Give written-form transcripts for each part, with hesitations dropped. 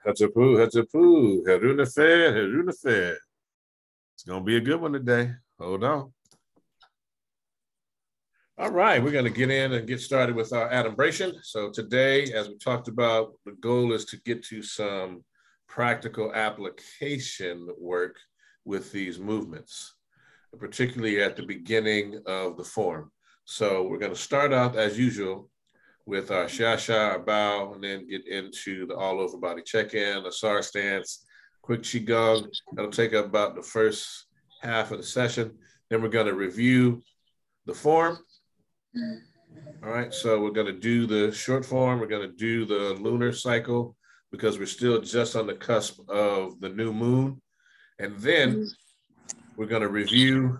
Hatapu, hatapu, herunefe, herunefe. It's going to be a good one today. Hold on. All right, we're going to get in and get started with our adumbration. So today, as we talked about, the goal is to get to some practical application work with these movements, particularly at the beginning of the form. So we're going to start out as usual with our Shiasha, our bow, and then get into the all over body check-in, Asar Stance, quick Qigong. That'll take up about the first half of the session. Then we're going to review the form. All right, so we're going to do the short form. We're going to do the lunar cycle because we're still just on the cusp of the new moon. And then we're going to review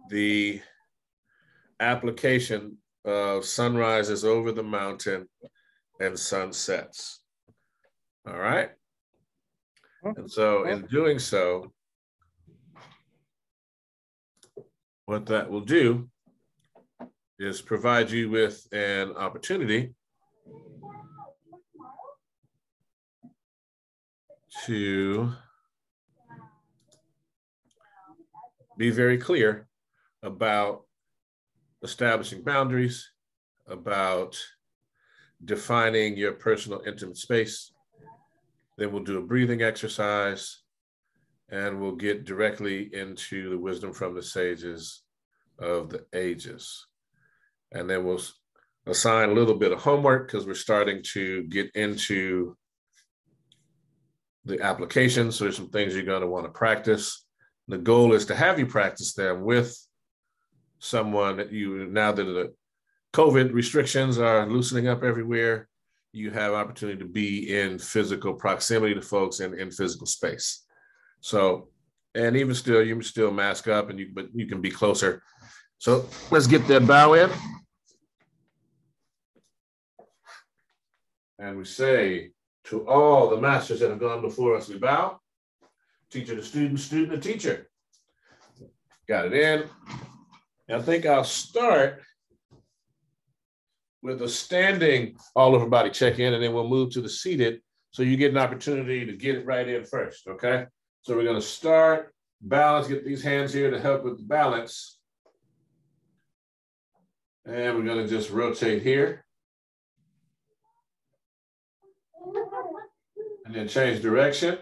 the application of sunrises over the mountain and sunsets. All right. And so in doing so, what that will do is provide you with an opportunity to be very clear about establishing boundaries, about defining your personal intimate space. Then we'll do a breathing exercise and we'll get directly into the wisdom from the sages of the ages. And then we'll assign a little bit of homework because we're starting to get into the application. So there's some things you're going to want to practice. The goal is to have you practice them with someone that you, now that the COVID restrictions are loosening up everywhere, you have opportunity to be in physical proximity to folks and in physical space. So, and even still, you can still mask up, but you can be closer. So let's get that bow in. And we say to all the masters that have gone before us, we bow. Teacher to student, student to teacher. Got it in. And I think I'll start with a standing all over body check-in, and then we'll move to the seated so you get an opportunity to get it right in first, okay? So we're going to start balance, get these hands here to help with the balance. And we're going to just rotate here. And then change direction.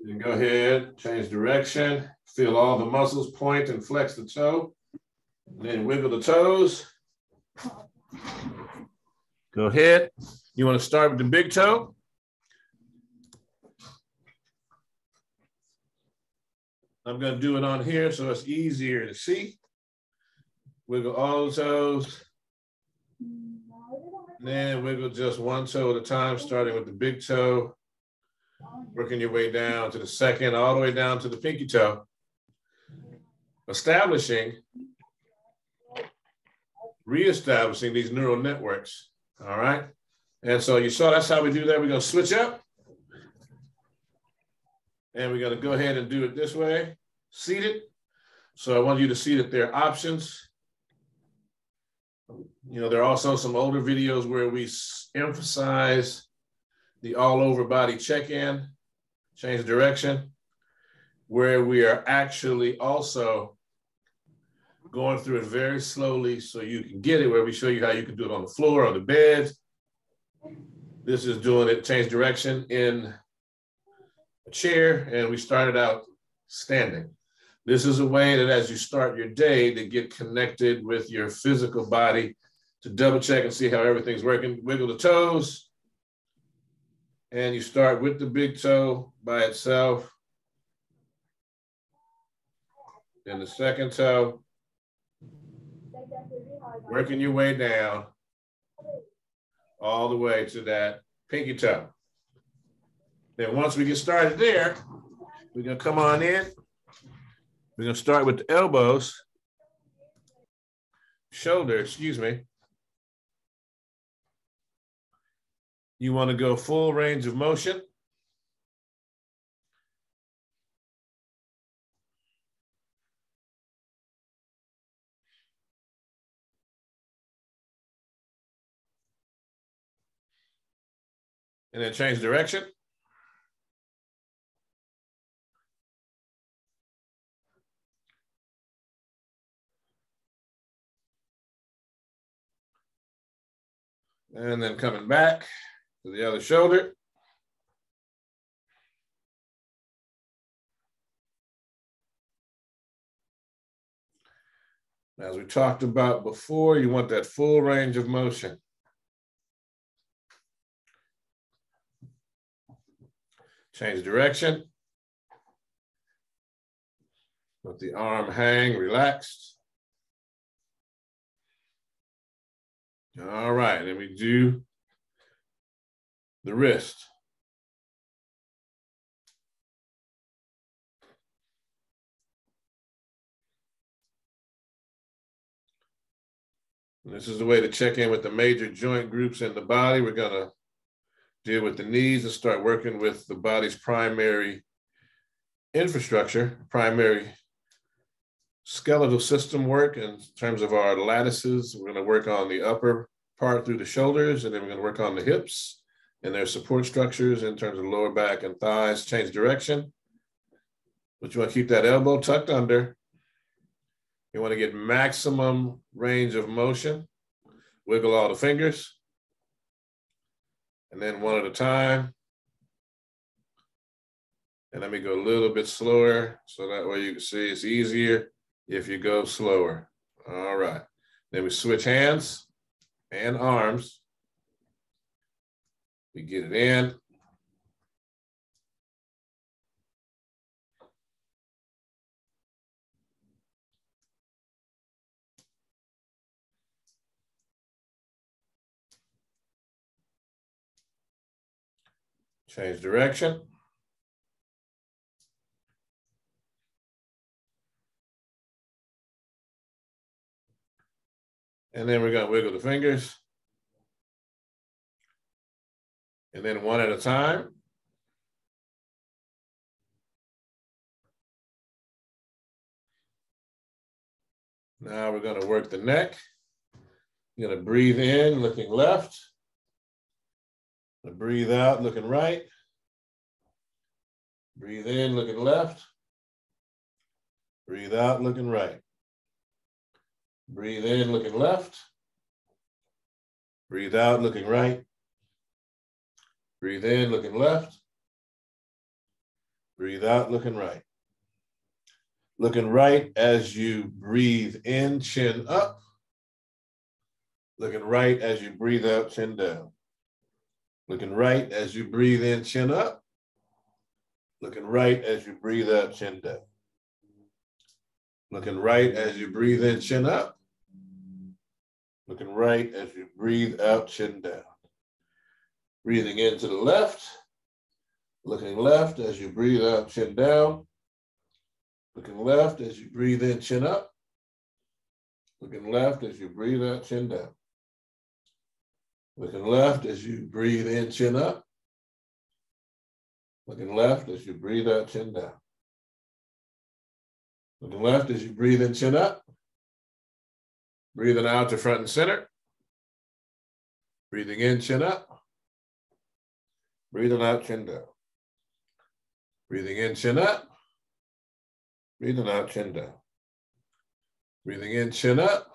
And go ahead, change direction. Feel all the muscles point and flex the toe. And then wiggle the toes. Go ahead. You want to start with the big toe. I'm going to do it on here so it's easier to see. Wiggle all the toes. Then wiggle just one toe at a time, starting with the big toe. Working your way down to the second, all the way down to the pinky toe. Establishing, reestablishing these neural networks, all right? And so you saw that's how we do that. We're going to switch up. And we're going to go ahead and do it this way, seated. So I want you to see that there are options. You know, there are also some older videos where we emphasize the all over body check-in, change direction, where we are actually also going through it very slowly so you can get it, where we show you how you can do it on the floor, on the bed. This is doing it, change direction in a chair, and we started out standing. This is a way that as you start your day to get connected with your physical body, to double check and see how everything's working. Wiggle the toes. And you start with the big toe by itself. Then the second toe. Working your way down all the way to that pinky toe. Then once we get started there, we're going to come on in. We're going to start with the elbows, shoulder, excuse me. You want to go full range of motion. And then change direction. And then coming back to the other shoulder. As we talked about before, you want that full range of motion. Change direction. Let the arm hang relaxed. All right, then we do the wrist. And this is the way to check in with the major joint groups in the body. We're gonna deal with the knees and start working with the body's primary infrastructure, primary skeletal system work in terms of our lattices. We're going to work on the upper part through the shoulders, and then we're going to work on the hips and their support structures in terms of lower back and thighs. Change direction, but you want to keep that elbow tucked under. You want to get maximum range of motion. Wiggle all the fingers. And then one at a time. And let me go a little bit slower so that way you can see it's easier if you go slower. All right. Then we switch hands and arms. We get it in. Change direction. And then we're going to wiggle the fingers. And then one at a time. Now we're going to work the neck. You're going to breathe in, looking left. Breathe out, looking right. Breathe in, looking left. Breathe out, looking right. Breathe in, looking left. Breathe out, looking right. Breathe in, looking left. Breathe out, looking right. Looking right as you breathe in, chin up. Looking right as you breathe out, chin down. Looking right as you breathe in, chin up. Looking right as you breathe out, chin down. Looking right as you breathe in, chin up. Looking right as you breathe out, chin down. Breathing in to the left. Looking left as you breathe out, chin down. Looking left as you breathe in, chin up. Looking left as you breathe out, chin down. Looking left as you breathe in, chin up. Looking left as you breathe out, chin down. Looking left as you breathe in, chin up. Breathing out to front and center. Breathing in, chin up. Breathing out, chin down. Breathing in, chin up. Breathing out, chin down. Breathing in, chin up.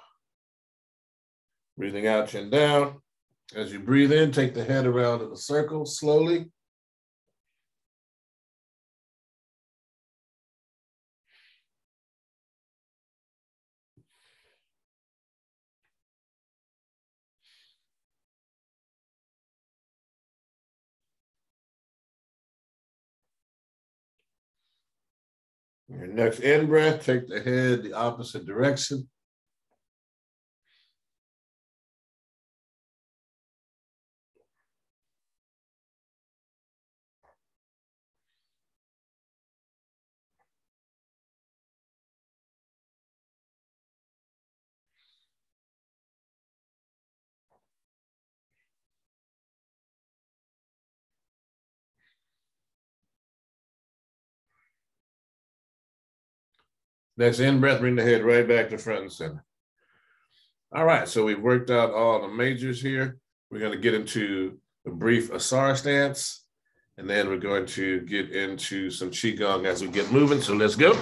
Breathing out, chin down. As you breathe in, take the head around in a circle slowly. Your next in breath, take the head the opposite direction. Next in breath, bring the head right back to front and center. All right, so we've worked out all the majors here. We're going to get into a brief Asar Stance, and then we're going to get into some Qigong as we get moving. So let's go.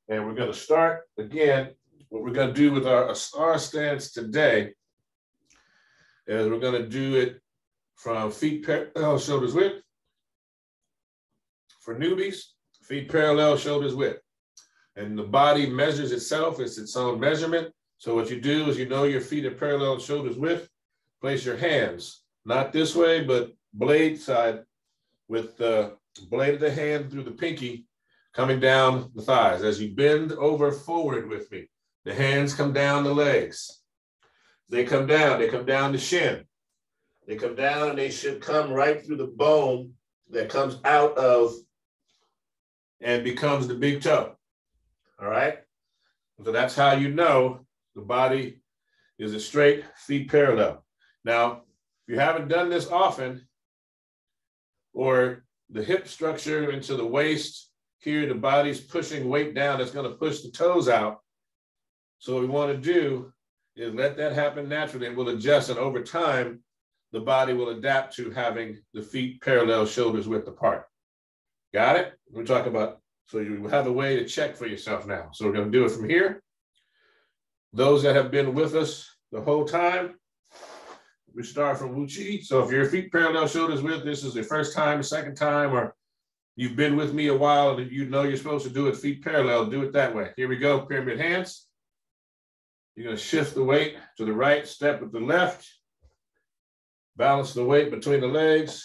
And we're going to start again. What we're going to do with our Asar Stance today is we're going to do it from feet parallel, shoulders width. For newbies, feet parallel, shoulders width. And the body measures itself, it's its own measurement. So what you do is you know your feet are parallel, shoulders width, place your hands, not this way, but blade side with the blade of the hand through the pinky coming down the thighs. As you bend over forward with me, the hands come down the legs. They come down the shin. They come down and they should come right through the bone that comes out of and becomes the big toe. All right? So that's how you know the body is a straight, feet parallel. Now, if you haven't done this often, or the hip structure into the waist, here the body's pushing weight down, that's going to push the toes out. So what we want to do is let that happen naturally, and we'll adjust, and over time, the body will adapt to having the feet parallel, shoulders width apart. Got it? We're talking about, so you have a way to check for yourself now. So we're going to do it from here. Those that have been with us the whole time, we start from Wu Chi. So if your feet parallel, shoulders width, this is your first time, second time, or you've been with me a while and you know you're supposed to do it feet parallel, do it that way. Here we go, pyramid hands. You're going to shift the weight to the right, step with the left, balance the weight between the legs.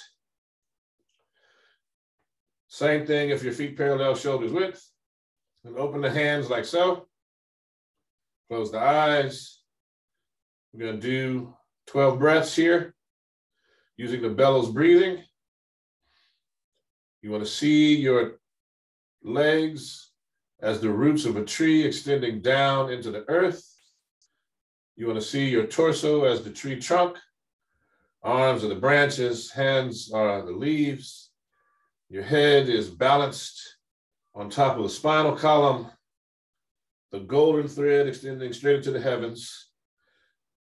Same thing if your feet parallel, shoulders width. And open the hands like so. Close the eyes. We're going to do 12 breaths here using the bellows breathing. You want to see your legs as the roots of a tree extending down into the earth. You want to see your torso as the tree trunk. Arms are the branches, hands are the leaves. Your head is balanced on top of the spinal column. The golden thread extending straight into the heavens,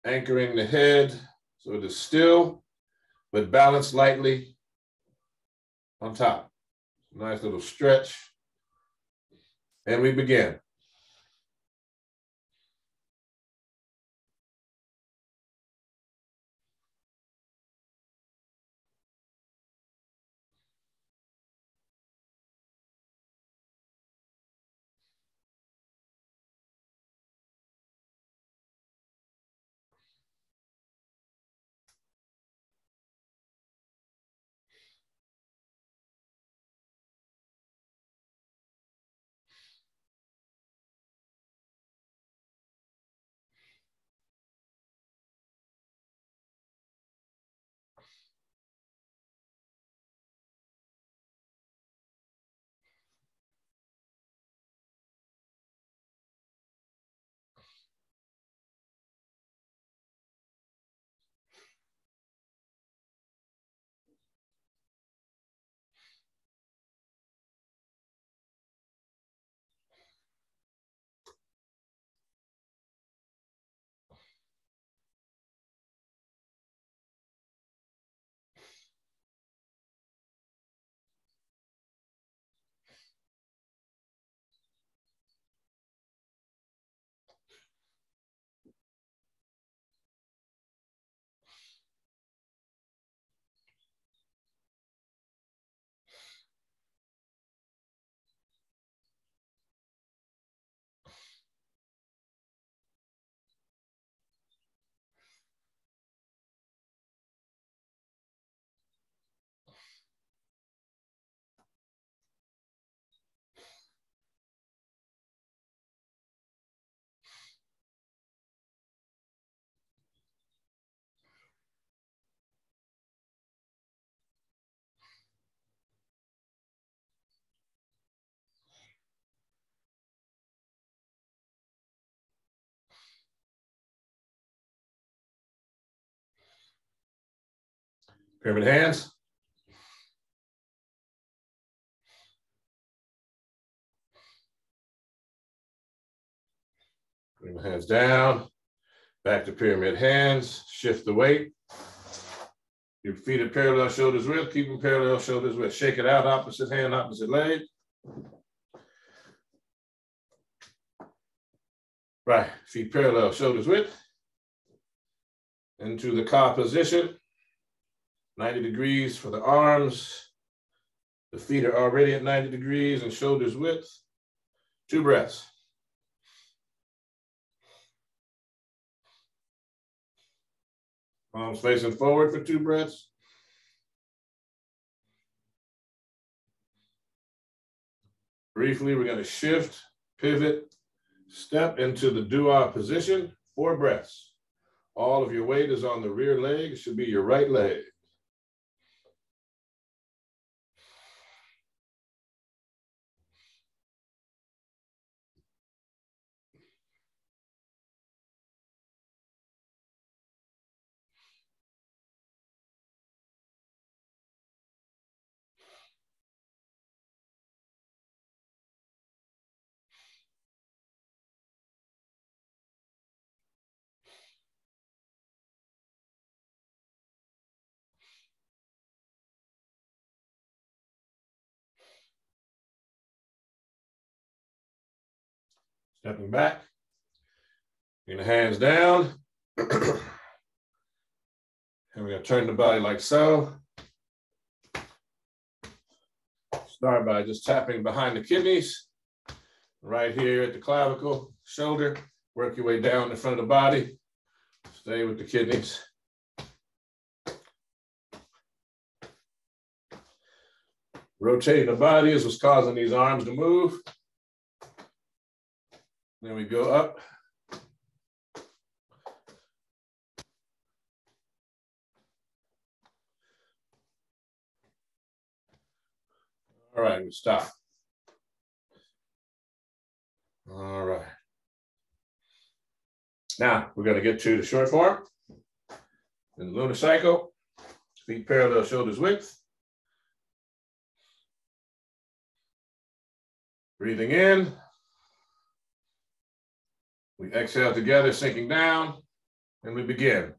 anchoring the head so it is still, but balanced lightly on top. Nice little stretch. And we begin. Pyramid hands. Bring the hands down, Back to pyramid hands, shift the weight. Your feet are parallel, shoulders width, keep them parallel, shoulders width. Shake it out, opposite hand, opposite leg. Right, feet parallel, shoulders width. Into the KhASA position. 90 degrees for the arms. The feet are already at 90 degrees and shoulders width. 2 breaths. Palms facing forward for 2 breaths. Briefly, we're going to shift, pivot, step into the dua position. 4 breaths. All of your weight is on the rear leg. It should be your right leg. Stepping back, bring the hands down. And we're going to turn the body like so. Start by just tapping behind the kidneys, right here at the clavicle, shoulder. Work your way down the front of the body. Stay with the kidneys. Rotating the body is what's causing these arms to move. Then we go up. All right, we stop. All right. Now we're going to get to the short form. In the Lunar Cycle, feet parallel, shoulders width. Breathing in. We exhale together, sinking down, and we begin.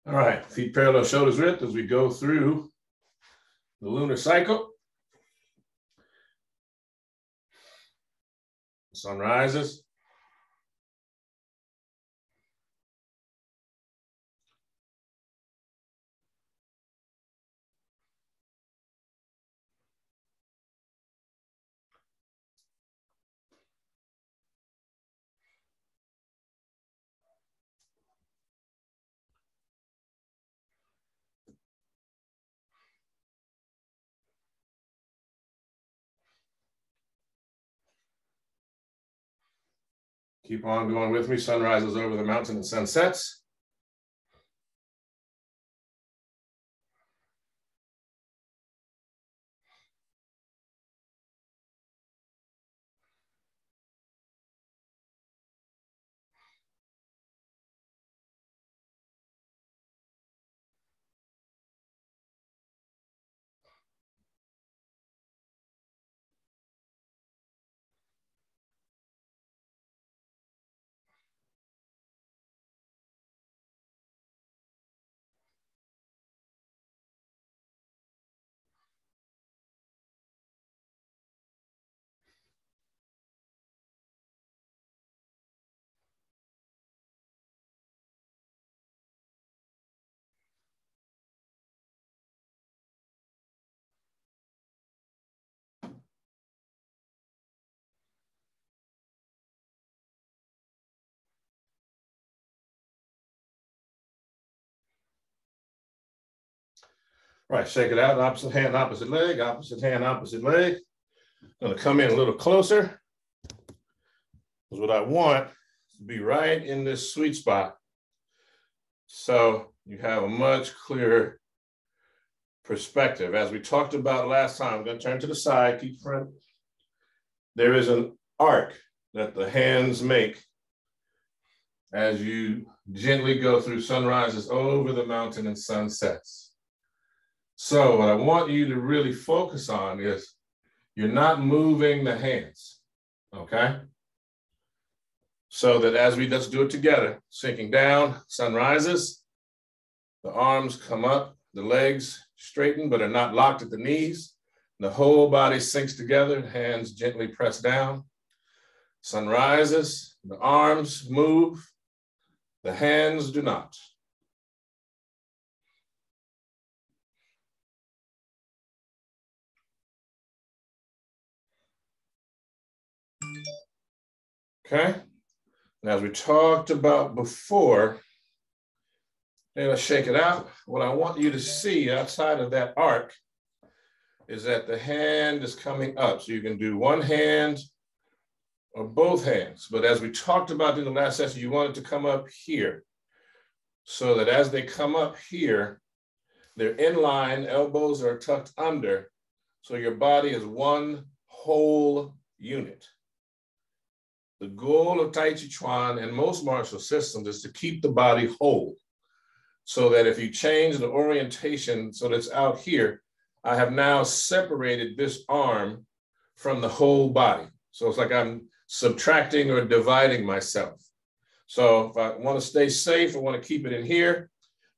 All right, feet parallel, shoulders width as we go through the Lunar Cycle. Sun rises. Keep on going with me. Sun rises over the mountain and sun sets. Right, shake it out, opposite hand, opposite leg, opposite hand, opposite leg. I'm gonna come in a little closer, because what I want is to be right in this sweet spot. So you have a much clearer perspective. As we talked about last time, I'm gonna turn to the side, keep front. There is an arc that the hands make as you gently go through sunrises over the mountain and sunsets. So what I want you to really focus on is you're not moving the hands, okay? So that as let's do it together, sinking down, sunrises, the arms come up, the legs straighten but are not locked at the knees. The whole body sinks together, hands gently press down. Sun rises, the arms move, the hands do not. Okay, and as we talked about before, let's shake it out. What I want you to see outside of that arc is that the hand is coming up. So you can do one hand or both hands. But as we talked about in the last session, you want it to come up here. So that as they come up here, they're in line, elbows are tucked under. So your body is one whole unit. The goal of Tai Chi Chuan and most martial systems is to keep the body whole. So that if you change the orientation so that it's out here, I have now separated this arm from the whole body. So it's like I'm subtracting or dividing myself. So if I want to stay safe, I want to keep it in here.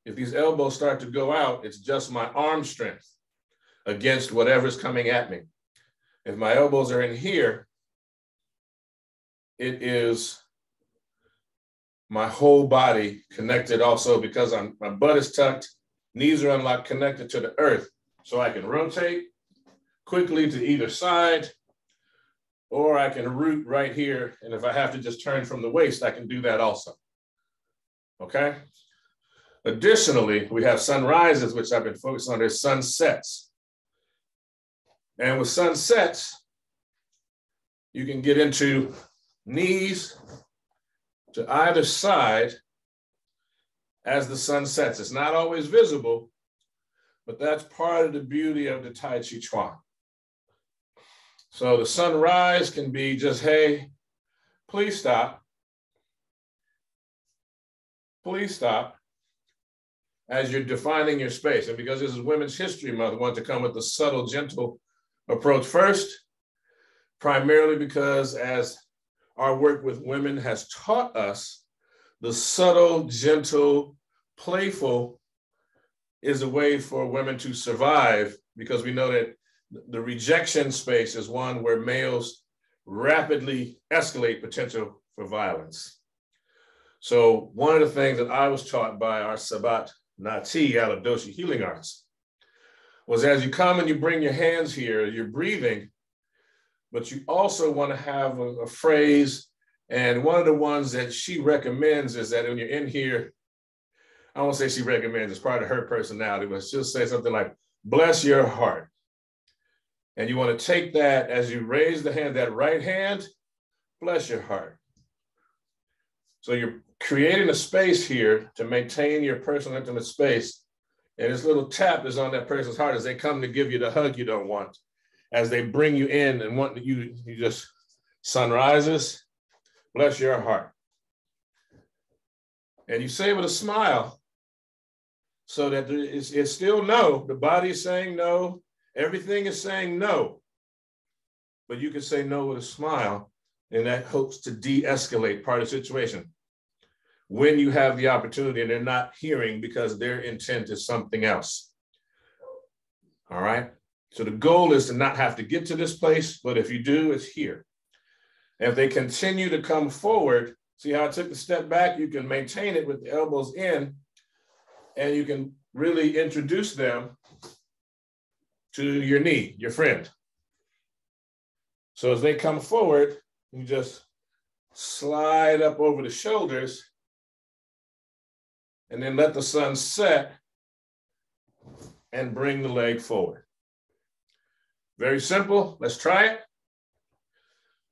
If these elbows start to go out, it's just my arm strength against whatever's coming at me. If my elbows are in here, it is my whole body connected also because my butt is tucked, knees are unlocked, connected to the earth. So I can rotate quickly to either side, or I can root right here. And if I have to just turn from the waist, I can do that also, okay? Additionally, we have sunrises, which I've been focused on, there's sunsets. And with sunsets, you can get into knees to either side as the sun sets. It's not always visible, but that's part of the beauty of the Tai Chi Chuan. So the sunrise can be just, hey, please stop. Please stop as you're defining your space. And because this is Women's History Month, I want to come with the subtle, gentle approach first, primarily because as our work with women has taught us, the subtle, gentle, playful is a way for women to survive, because we know that the rejection space is one where males rapidly escalate potential for violence. So one of the things that I was taught by our Sabat Nati out of Doshi Healing Arts was as you come and you bring your hands here, you're breathing, but you also want to have a phrase. And one of the ones that she recommends is that when you're in here, I won't say she recommends, it's part of her personality, but she'll say something like, bless your heart. And you want to take that as you raise the hand, that right hand, bless your heart. So you're creating a space here to maintain your personal intimate space. And this little tap is on that person's heart as they come to give you the hug you don't want, as they bring you in and want you just, sunrises, bless your heart. And you say with a smile, so that it's still no, the body is saying no, everything is saying no, but you can say no with a smile, and that helps to de-escalate part of the situation when you have the opportunity and they're not hearing because their intent is something else. All right. So the goal is to not have to get to this place, but if you do, it's here. And if they continue to come forward, see how I took the step back? You can maintain it with the elbows in, and you can really introduce them to your knee, your friend. So as they come forward, you just slide up over the shoulders and then let the sun set and bring the leg forward. Very simple. Let's try it.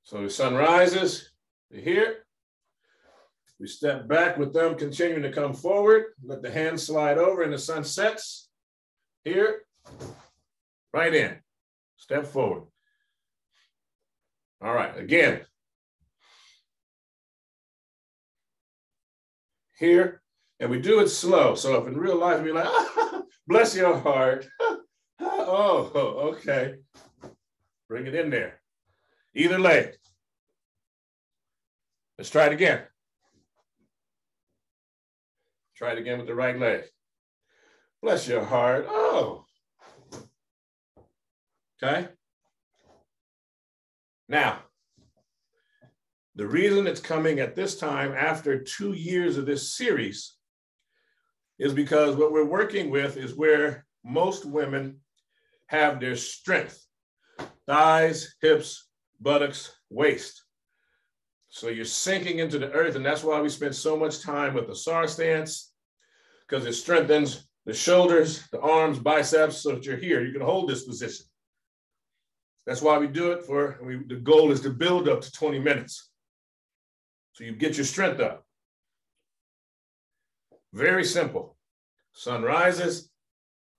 So the sun rises to here. We step back with them continuing to come forward. Let the hands slide over and the sun sets here. Right in. Step forward. All right, again. Here, and we do it slow. So if in real life, we're like, ah, bless your heart. Oh, okay. Bring it in there. Either leg. Let's try it again. Try it again with the right leg. Bless your heart. Oh. Okay. Now, the reason it's coming at this time after 2 years of this series is because what we're working with is where most women have their strength: thighs, hips, buttocks, waist. So you're sinking into the earth, and that's why we spend so much time with the Asar Stance, because it strengthens the shoulders, the arms, biceps, so that you're here. You can hold this position. That's why we do it the goal is to build up to 20 minutes. So you get your strength up. Very simple. Sun rises,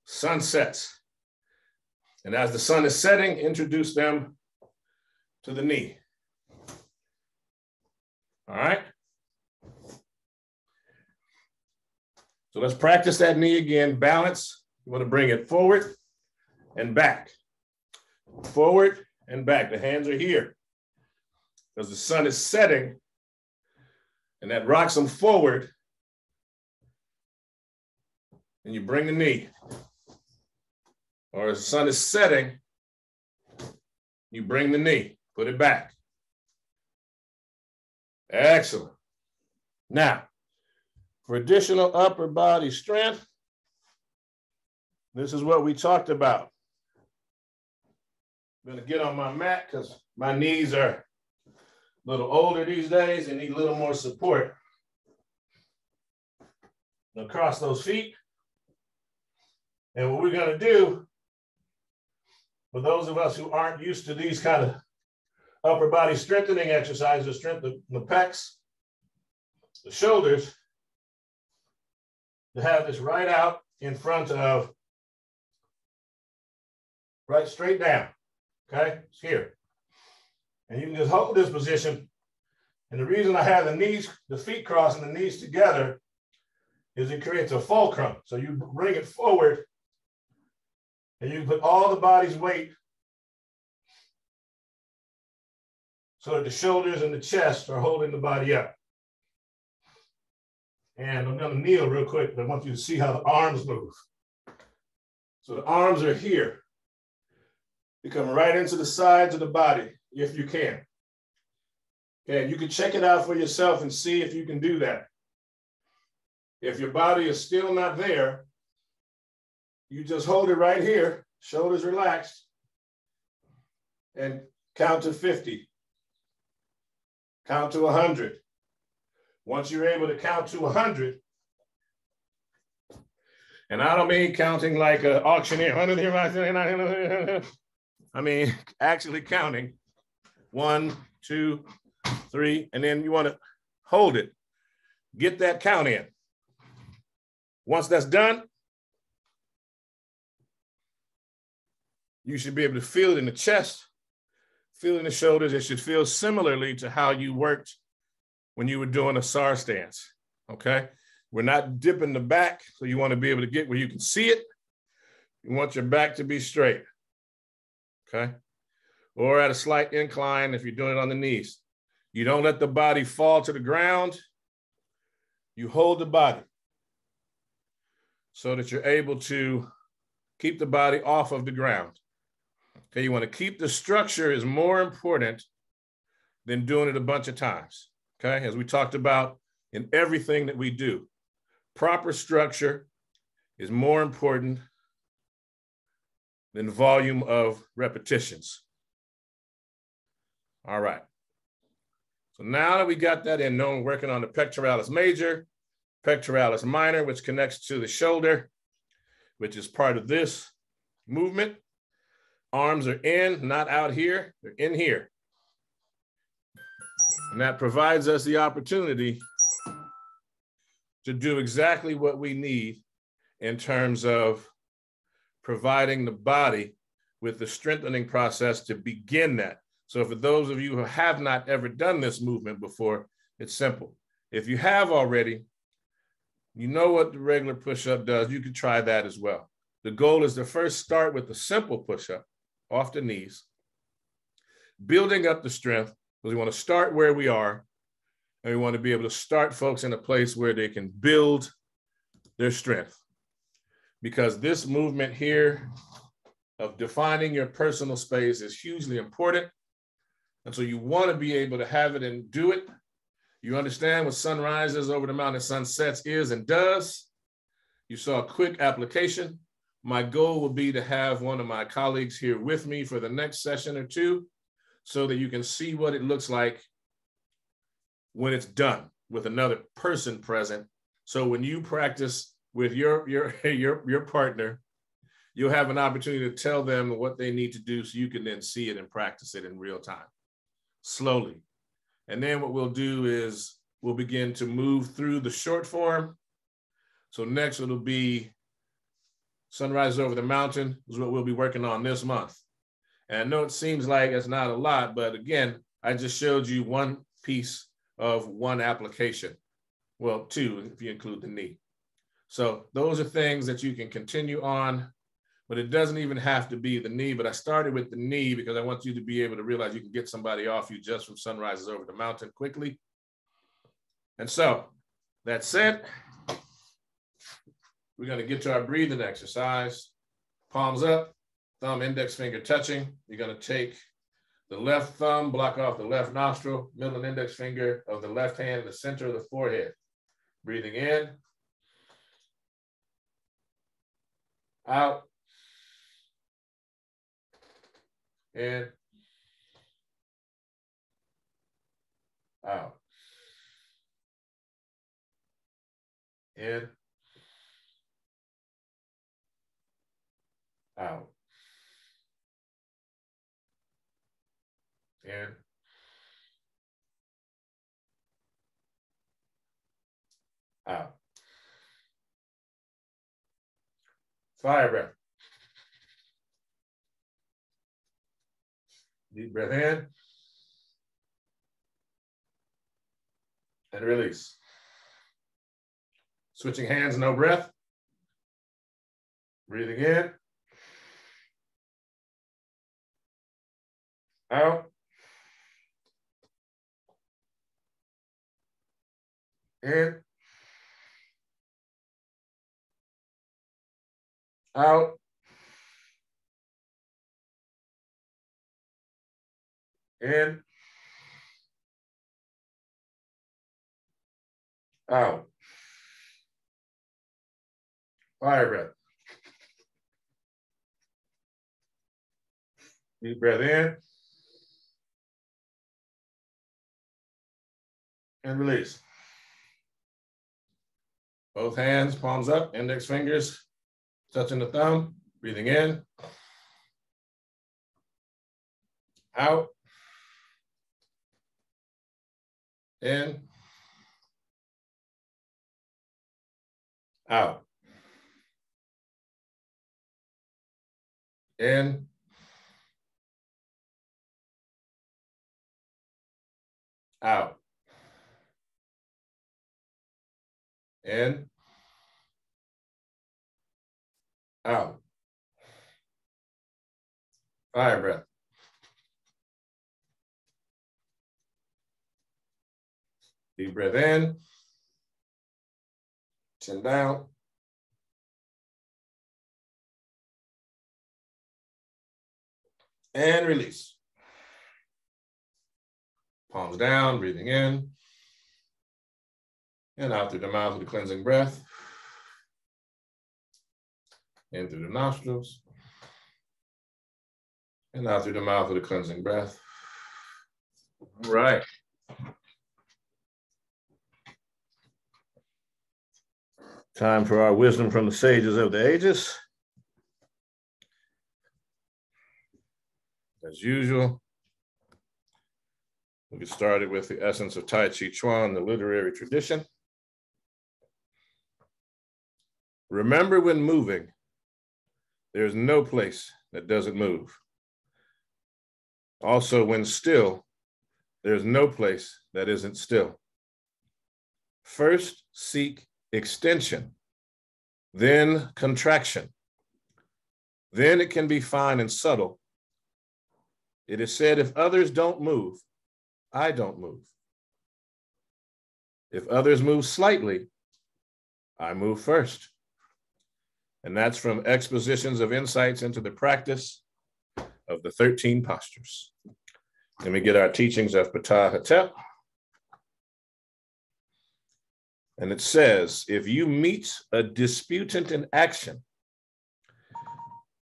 sun sets. And as the sun is setting, introduce them to the knee. All right. So let's practice that knee again. Balance. You want to bring it forward and back. Forward and back. The hands are here because the sun is setting, and that rocks them forward. And you bring the knee. Or as the sun is setting, you bring the knee, put it back. Excellent. Now, for additional upper body strength, this is what we talked about. I'm going to get on my mat because my knees are a little older these days and need a little more support. I'm going to cross those feet. And what we're going to do, for those of us who aren't used to these kind of upper body strengthening exercises, strengthen the pecs, the shoulders, to have this right out in front of, right straight down. Okay, it's here. And you can just hold this position. And the reason I have the feet crossing the knees together is it creates a fulcrum. So you bring it forward and you put all the body's weight so that the shoulders and the chest are holding the body up. And I'm going to kneel real quick, but I want you to see how the arms move. So the arms are here. You come right into the sides of the body, if you can. Okay, and you can check it out for yourself and see if you can do that. If your body is still not there, you just hold it right here, shoulders relaxed, and count to 50. Count to 100. Once you're able to count to 100, and I don't mean counting like an auctioneer. I mean, actually counting 1, 2, 3, and then you want to hold it. Get that count in. Once that's done, you should be able to feel it in the chest, feel it in the shoulders. It should feel similarly to how you worked when you were doing a Asar stance, okay? We're not dipping the back, so you want to be able to get where you can see it. You want your back to be straight. Okay, or at a slight incline if you're doing it on the knees. You don't let the body fall to the ground. You hold the body so that you're able to keep the body off of the ground. Okay, you want to keep the structure is more important than doing it a bunch of times. Okay, as we talked about in everything that we do, proper structure is more important than volume of repetitions. All right. So now that we got that in, we're working on the pectoralis major, pectoralis minor, which connects to the shoulder. which is part of this movement. Arms are in, not out here, they're in here. And that provides us the opportunity to do exactly what we need in terms of providing the body with the strengthening process to begin that. So for those of you who have not ever done this movement before, it's simple. If you have already, you know what the regular push-up does, you can try that as well. The goal is to first start with the simple push-up off the knees, building up the strength, because we want to start where we are, and we want to be able to start folks in a place where they can build their strength. Because this movement here of defining your personal space is hugely important. And so you want to be able to have it and do it. You understand what sun rises over the mountain, sun sets is and does. You saw a quick application. My goal will be to have one of my colleagues here with me for the next session or two so that you can see what it looks like when it's done with another person present. So when you practice with your partner, you'll have an opportunity to tell them what they need to do so you can then see it and practice it in real time, slowly. And then what we'll do is we'll begin to move through the short form. So next it'll be Sunrise Over the Mountain is what we'll be working on this month. And I know it seems like it's not a lot, but again, I just showed you one piece of one application. Well, two, if you include the knee. So those are things that you can continue on, but it doesn't even have to be the knee. But I started with the knee because I want you to be able to realize you can get somebody off you just from Sunrises Over the Mountain quickly. And so that said, we're going to get to our breathing exercise. Palms up, thumb, index finger touching. You're going to take the left thumb, block off the left nostril, middle and index finger of the left hand in the center of the forehead. Breathing in, out, in, out, in, out, in, out. Fire breath. Deep breath in and release. Switching hands, no breath. Breathing in, out, in, out, in, out. Fire breath. Deep breath in and release. Both hands, palms up, index fingers touching the thumb. Breathing in, out, in, out, in, out, in, out. Fire breath. Deep breath in, chin down, and release. Palms down, breathing in, and out through the mouth with a cleansing breath. In through the nostrils, and out through the mouth with a cleansing breath. All right. Time for our wisdom from the sages of the ages. As usual, we'll get started with the essence of Tai Chi Chuan, the literary tradition. Remember, when moving, there's no place that doesn't move. Also, when still, there's no place that isn't still. First, seek extension, then contraction. Then it can be fine and subtle. It is said, if others don't move, I don't move. If others move slightly, I move first. And that's from Expositions of Insights into the Practice of the 13 Postures. Let me get our teachings of Ptah Hetep. And it says, if you meet a disputant in action,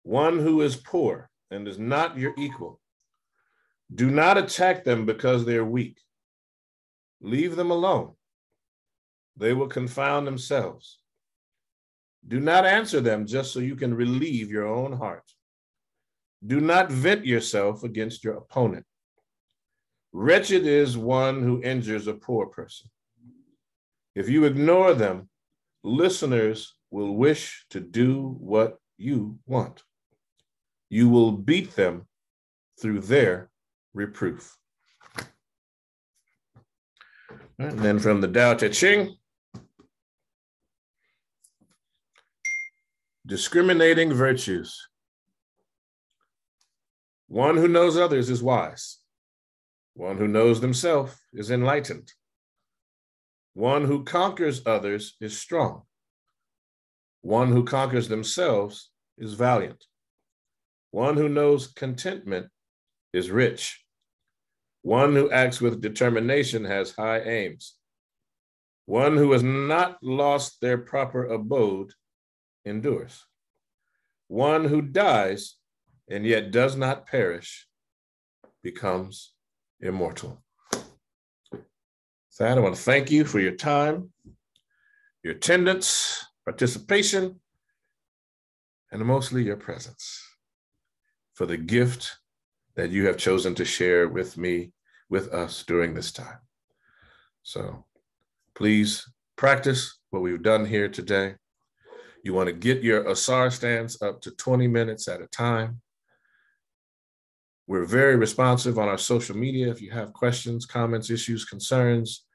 one who is poor and is not your equal, do not attack them because they're weak. Leave them alone. They will confound themselves. Do not answer them just so you can relieve your own heart. Do not vent yourself against your opponent. Wretched is one who injures a poor person. If you ignore them, listeners will wish to do what you want. You will beat them through their reproof. And then from the Tao Te Ching, discriminating virtues. One who knows others is wise. One who knows themselves is enlightened. One who conquers others is strong. One who conquers themselves is valiant. One who knows contentment is rich. One who acts with determination has high aims. One who has not lost their proper abode endures. One who dies and yet does not perish becomes immortal. So I want to thank you for your time, your attendance, participation, and mostly your presence, for the gift that you have chosen to share with me, with us during this time. So please practice what we've done here today. You want to get your Asar Stance up to 20 minutes at a time. We're very responsive on our social media. If you have questions, comments, issues, concerns,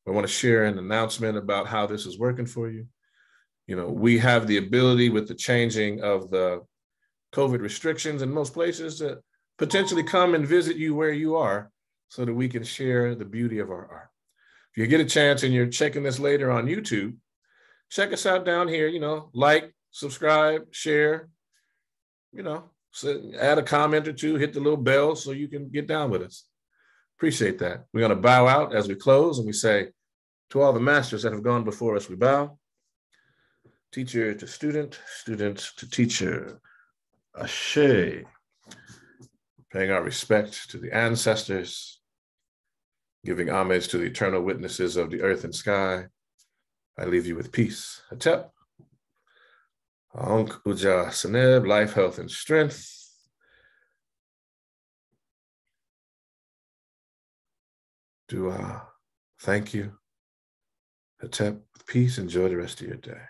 or want to share an announcement about how this is working for you, we have the ability, with the changing of the COVID restrictions in most places, to potentially come and visit you where you are so that we can share the beauty of our art. If you get a chance and you're checking this later on YouTube, check us out down here, like, subscribe, share, so add a comment or two, hit the little bell so you can get down with us. Appreciate that. We're going to bow out as we close, and we say, to all the masters that have gone before us, we bow. Teacher to student, student to teacher. Ashe. Paying our respect to the ancestors, giving homage to the eternal witnesses of the earth and sky. I leave you with peace. Hetep. Ankh Uja Seneb, life, health, and strength. Dua. Thank you. Hetep, with peace. Enjoy the rest of your day.